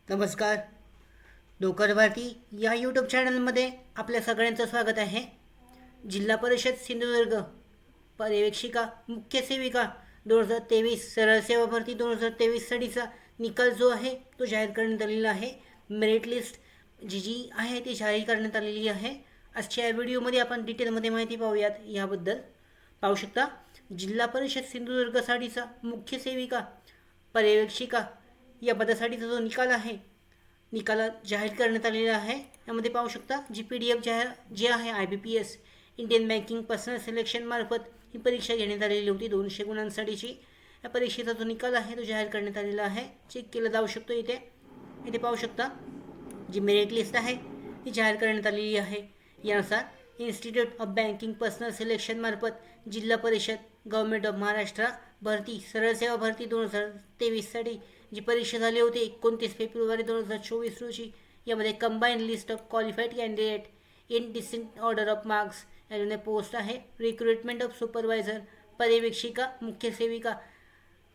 नमस्कार. डोकर भारती या यूट्यूब चॅनलमध्ये आपल्या सगळ्यांचं स्वागत आहे. जिल्हा परिषद सिंधुदुर्ग पर्यवेक्षिका मुख्य सेविका 2023 सरळ सेवा भरती 2023साठीचा निकाल जो आहे तो जाहीर करण्यात आलेला आहे. मेरिट लिस्ट जी आहे ती जाहीर करण्यात आलेली आहे. आजच्या या व्हिडिओमध्ये आपण डिटेलमध्ये माहिती पाहूयात. याबद्दल पाहू शकता जिल्हा परिषद सिंधुदुर्गसाठीचा मुख्य सेविका पर्यवेक्षिका या पदासाठीचा जो निकाल आहे निकाला जाहीर करण्यात आलेला आहे. यामध्ये पाहू शकता जी PDF जे आहे IBPS Indian banking personal selection मार्फत ही परीक्षा घेण्यात आलेली होती 200 गुणांसाठीची. या परीक्षेचा जो निकाल आहे तो जाहीर करण्यात आलेला आहे. चेक केला जाऊ शकतो. इथे पाहू शकता जी मेरिट लिस्ट आहे ती जाहीर करण्यात आलेली आहे. यानुसार institute of banking personal selection मार्फत जिल्हा परिषद गव्हर्नमेंट ऑफ महाराष्ट्र भरती सरळ सेवा भरती 2023साठी जी परीक्षा झाली होती 29 फेब्रुवारी 2024 रोजी. यामध्ये combined list of qualified candidate in descent order of marks यामध्ये पोस्ट आहे. रिक्रुटमेंट ऑफ सुपरवायझर पर्यवेक्षिका मुख्य सेविका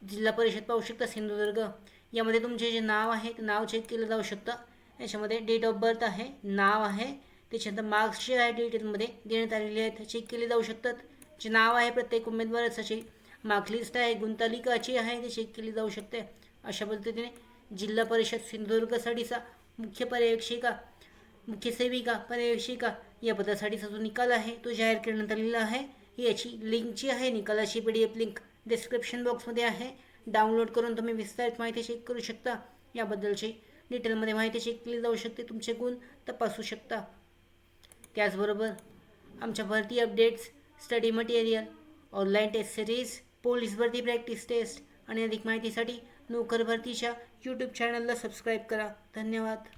जिल्हा परिषद पाहू शकता सिंधुदुर्ग. यामध्ये तुमचे जे नाव आहे ते नाव चेक केलं जाऊ शकतं. याच्यामध्ये डेट ऑफ बर्थ आहे, नाव आहे, त्याच्यानंतर मार्क्स जे आहे डिटेलमध्ये देण्यात आलेले आहेत चेक केले जाऊ शकतात. जे नाव आहे प्रत्येक उमेदवाराची मार्क लिस्ट आहे गुणतालिकाची आहे ते चेक केली जाऊ शकते. अशा पद्धतीने जिल्हा परिषद सिंधुदुर्गसाठीचा मुख्य पर्यवेक्षिका मुख्य सेविका पर्यवेक्षिका या पदासाठीचा जो निकाल आहे तो जाहीर करण्यात आलेला आहे. याची लिंक जी आहे निकालाची PDF लिंक डिस्क्रिप्शन बॉक्समध्ये आहे. डाउनलोड करून तुम्ही विस्तारित माहिती चेक करू शकता. याबद्दलची डिटेलमध्ये माहिती चेक केली जाऊ शकते. तुमचे गुण तपासू शकता. त्याचबरोबर आमच्या भरती updates, study material, online test series, police भरती प्रॅक्टिस टेस्ट आणि अधिक माहितीसाठी नोकर भरतीच्या यूट्यूब चॅनलला सबस्क्राईब करा. धन्यवाद.